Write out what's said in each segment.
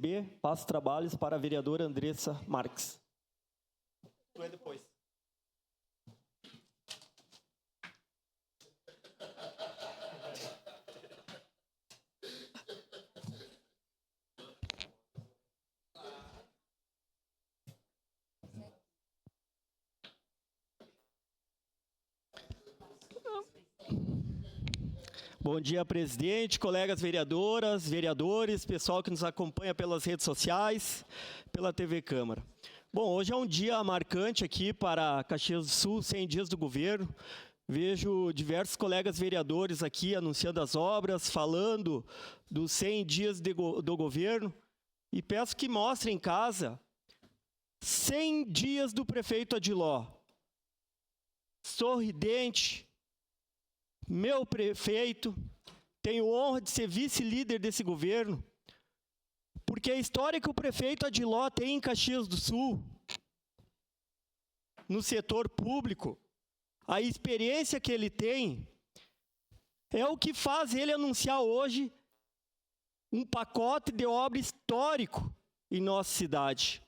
B, passo trabalhos para a vereadora Andressa Marques. Tu é depois. Bom dia, presidente, colegas vereadoras, vereadores, pessoal que nos acompanha pelas redes sociais, pela TV Câmara. Bom, hoje é um dia marcante aqui para Caxias do Sul, 100 dias do governo. Vejo diversos colegas vereadores aqui anunciando as obras, falando dos 100 dias do governo. E peço que mostrem em casa 100 dias do prefeito Adiló. Sorridente, meu prefeito, tenho honra de ser vice-líder desse governo, porque a história que o prefeito Adiló tem em Caxias do Sul, no setor público, a experiência que ele tem, é o que faz ele anunciar hoje um pacote de obra histórico em nossa cidade.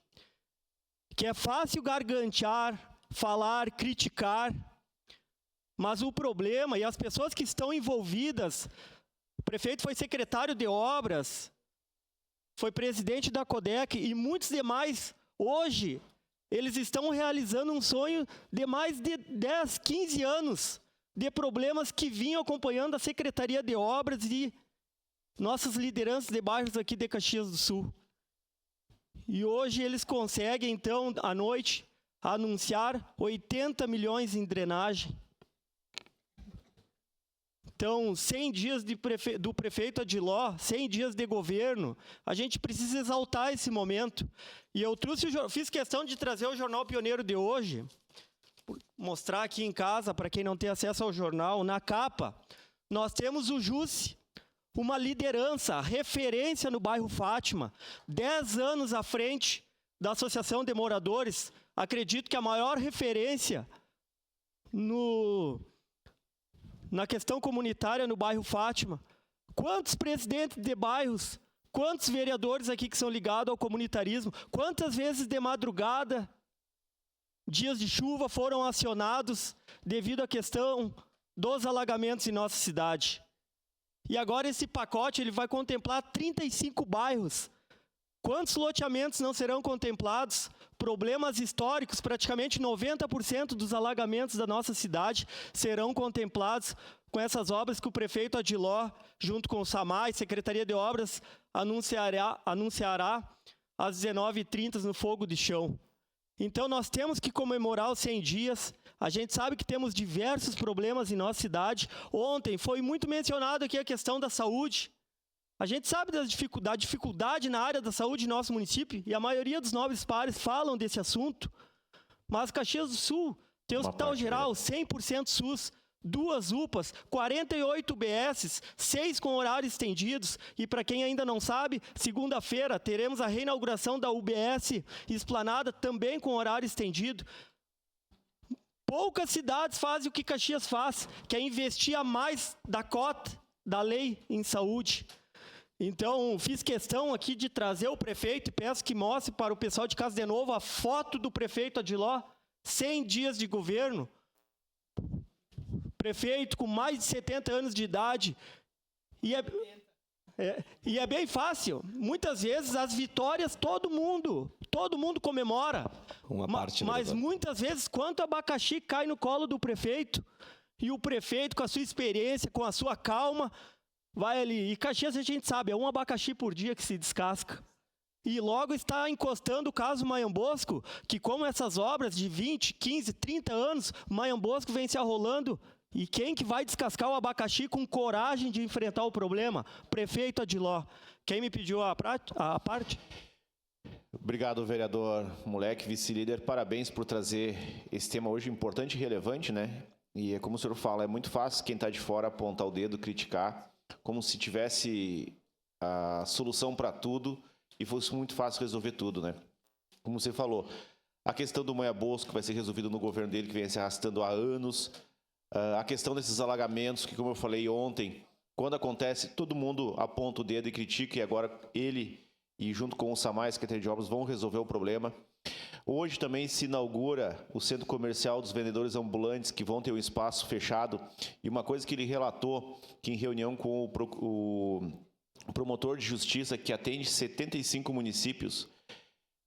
Que é fácil gargantear, falar, criticar, mas o problema, e as pessoas que estão envolvidas, o prefeito foi secretário de obras, foi presidente da CODEC e muitos demais, hoje, eles estão realizando um sonho de mais de 10, 15 anos, de problemas que vinham acompanhando a Secretaria de Obras e nossas lideranças de bairros aqui de Caxias do Sul. E hoje eles conseguem, então, à noite, anunciar 80 milhões em drenagem. Então, 100 dias do prefeito Adiló, 100 dias de governo, a gente precisa exaltar esse momento. E eu fiz questão de trazer o Jornal Pioneiro de hoje, mostrar aqui em casa, para quem não tem acesso ao jornal, na capa, nós temos o JUSSE, uma liderança, referência no bairro Fátima, 10 anos à frente da Associação de Moradores, acredito que a maior referência na questão comunitária no bairro Fátima. Quantos presidentes de bairros, quantos vereadores aqui que são ligados ao comunitarismo, quantas vezes de madrugada, dias de chuva foram acionados devido à questão dos alagamentos em nossa cidade. E agora esse pacote ele vai contemplar 35 bairros. Quantos loteamentos não serão contemplados? Problemas históricos, praticamente 90% dos alagamentos da nossa cidade serão contemplados com essas obras que o prefeito Adiló, junto com o SAMAI, Secretaria de Obras, anunciará às 19h30 no Fogo de Chão. Então nós temos que comemorar os 100 dias. A gente sabe que temos diversos problemas em nossa cidade. Ontem foi muito mencionado aqui a questão da saúde. A gente sabe da dificuldade na área da saúde em nosso município, e a maioria dos nobres pares falam desse assunto, mas Caxias do Sul tem hospital geral, 100% SUS, 2 UPAs, 48 UBSs, 6 com horários estendidos, e para quem ainda não sabe, segunda-feira teremos a reinauguração da UBS Esplanada, também com horário estendido. Poucas cidades fazem o que Caxias faz, que é investir a mais da cota da lei em saúde. Então, fiz questão aqui de trazer o prefeito e peço que mostre para o pessoal de casa de novo a foto do prefeito Adiló, 100 dias de governo. Prefeito com mais de 70 anos de idade. E é bem fácil. Muitas vezes as vitórias todo mundo comemora. Mas muitas vezes quanto abacaxi cai no colo do prefeito, e o prefeito com a sua experiência, com a sua calma, vai ali, e Caxias a gente sabe, é um abacaxi por dia que se descasca. E logo está encostando o caso Maiambosco, que como essas obras de 20, 15, 30 anos, Maiambosco vem se arrolando, e quem que vai descascar o abacaxi com coragem de enfrentar o problema? Prefeito Adiló. Quem me pediu a parte? Obrigado, vereador Moleque, vice-líder. Parabéns por trazer esse tema hoje importante e relevante, né? E é como o senhor fala, é muito fácil quem está de fora apontar o dedo, criticar, como se tivesse a solução para tudo e fosse muito fácil resolver tudo, né? Como você falou, a questão do Maiambosco que vai ser resolvida no governo dele, que vem se arrastando há anos, a questão desses alagamentos, que como eu falei ontem, quando acontece, todo mundo aponta o dedo e critica, e agora ele e junto com o SAMAI, a Secretaria de Obras, vão resolver o problema. Hoje também se inaugura o Centro Comercial dos Vendedores Ambulantes, que vão ter um espaço fechado. E uma coisa que ele relatou, que em reunião com o promotor de justiça, que atende 75 municípios,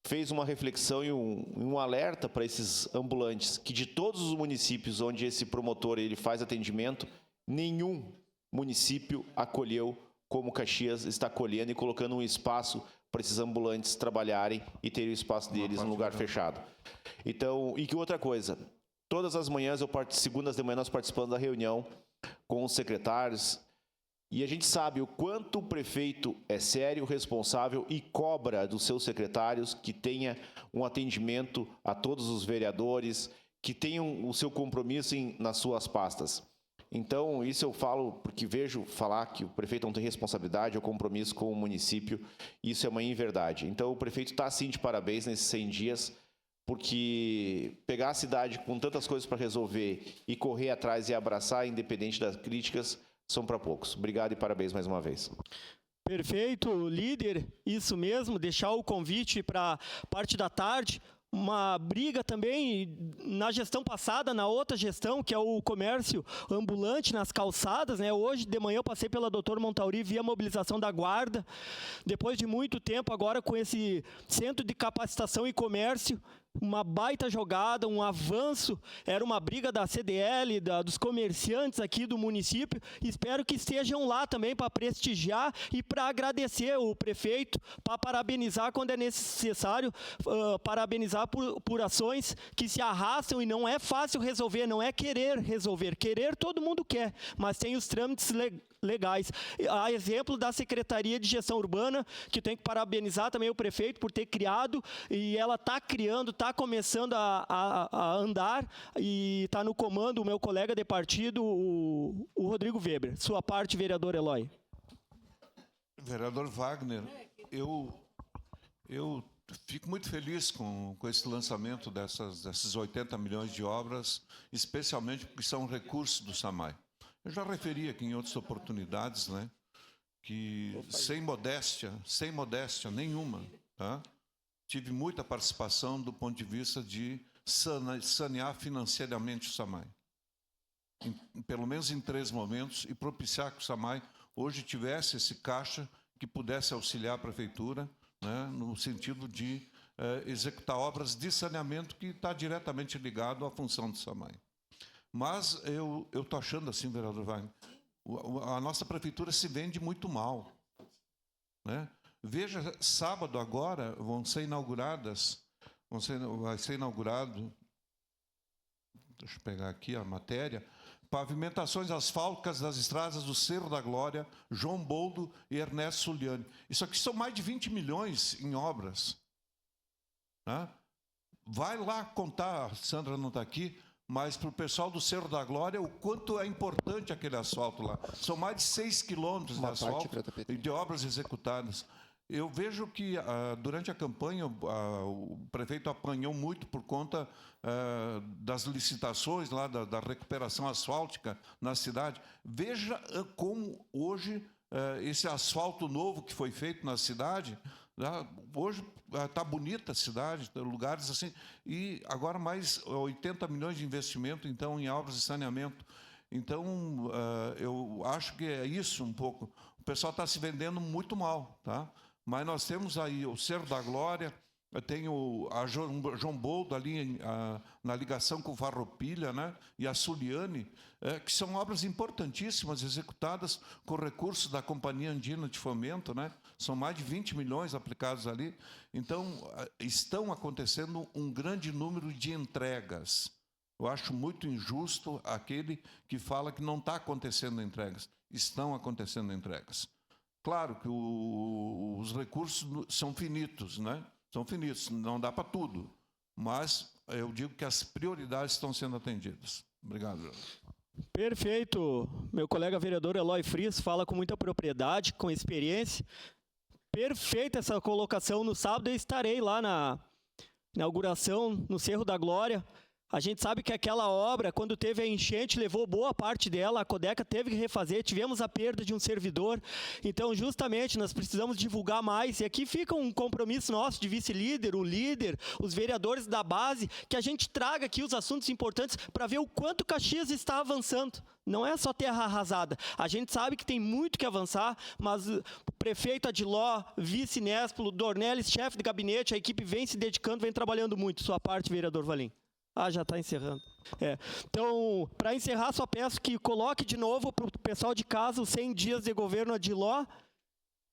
fez uma reflexão e um alerta para esses ambulantes, que de todos os municípios onde esse promotor ele faz atendimento, nenhum município acolheu como Caxias está acolhendo e colocando um espaço para esses ambulantes trabalharem e terem o espaço deles num lugar fechado. Então, e que outra coisa, todas as manhãs, segundas de manhã, nós participamos da reunião com os secretários, e a gente sabe o quanto o prefeito é sério, responsável e cobra dos seus secretários que tenha um atendimento a todos os vereadores, que tenham o seu compromisso nas suas pastas. Então, isso eu falo porque vejo falar que o prefeito não tem responsabilidade ou compromisso com o município. Isso é uma inverdade. Então, o prefeito está, sim, de parabéns nesses 100 dias, porque pegar a cidade com tantas coisas para resolver e correr atrás e abraçar, independente das críticas, são para poucos. Obrigado e parabéns mais uma vez. Perfeito, líder. Isso mesmo, deixar o convite para a parte da tarde. Uma briga também na gestão passada, na outra gestão, que é o comércio ambulante nas calçadas, né? Hoje de manhã eu passei pela Dr. Montauri, vi a mobilização da guarda, depois de muito tempo agora com esse centro de capacitação e comércio, uma baita jogada, um avanço, era uma briga da CDL, dos comerciantes aqui do município. Espero que estejam lá também para prestigiar e para agradecer o prefeito, para parabenizar quando é necessário, parabenizar por ações que se arrastam e não é fácil resolver, não é querer resolver. Querer todo mundo quer, mas tem os trâmites legais. A exemplo da Secretaria de Gestão Urbana, que tem que parabenizar também o prefeito por ter criado, e ela está criando, está começando a andar, e está no comando o meu colega de partido, o Rodrigo Weber. Sua parte, vereador Eloy. Vereador Wagner, eu fico muito feliz com esse lançamento desses 80 milhões de obras, especialmente porque são recursos do SAMAI. Eu já referi aqui em outras oportunidades, né, que sem modéstia nenhuma, tá, tive muita participação do ponto de vista de sanear financeiramente o SAMAI. Pelo menos em 3 momentos, e propiciar que o SAMAI hoje tivesse esse caixa que pudesse auxiliar a prefeitura, né, no sentido de executar obras de saneamento que está diretamente ligado à função do SAMAI. Mas eu estou achando assim, vereador Wagner, a nossa prefeitura se vende muito mal, né? Veja, sábado agora vai ser inaugurado, deixa eu pegar aqui a matéria, pavimentações asfálticas das estradas do Cerro da Glória, João Boldo e Ernesto Suliani. Isso aqui são mais de 20 milhões em obras, né? Vai lá contar, a Sandra não está aqui, mas para o pessoal do Cerro da Glória, o quanto é importante aquele asfalto lá. São mais de 6 quilômetros de asfalto e de obras executadas. Eu vejo que, durante a campanha, o prefeito apanhou muito por conta das licitações lá, da recuperação asfáltica na cidade. Veja como hoje esse asfalto novo que foi feito na cidade, hoje está bonita a cidade, lugares assim, e agora mais 80 milhões de investimento, então, em obras de saneamento. Então, eu acho que é isso um pouco. O pessoal está se vendendo muito mal, tá? Mas nós temos aí o Cerro da Glória, tem a João Boldo ali na ligação com o Farroupilha, né? E a Suliani, que são obras importantíssimas, executadas com recursos da Companhia Andina de Fomento, né? São mais de 20 milhões aplicados ali. Então, estão acontecendo um grande número de entregas. Eu acho muito injusto aquele que fala que não está acontecendo entregas. Estão acontecendo entregas. Claro que os recursos são finitos, né? São finitos, não dá para tudo. Mas eu digo que as prioridades estão sendo atendidas. Obrigado. Perfeito. Meu colega vereador Eloy Frias fala com muita propriedade, com experiência. Perfeita essa colocação. No sábado eu estarei lá na inauguração no Cerro da Glória. A gente sabe que aquela obra, quando teve a enchente, levou boa parte dela, a Codeca teve que refazer, tivemos a perda de um servidor. Então, justamente, nós precisamos divulgar mais. E aqui fica um compromisso nosso de vice-líder, o líder, os vereadores da base, que a gente traga aqui os assuntos importantes para ver o quanto Caxias está avançando. Não é só terra arrasada. A gente sabe que tem muito que avançar, mas o prefeito Adiló, vice Nespolo, Dornelles, chefe de gabinete, a equipe vem se dedicando, vem trabalhando muito. Sua parte, vereador Valim. Já está encerrando. Então, para encerrar, só peço que coloque de novo para o pessoal de casa os 100 dias de governo Adiló.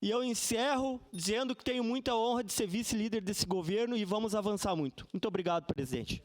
E eu encerro dizendo que tenho muita honra de ser vice-líder desse governo e vamos avançar muito. Muito obrigado, presidente.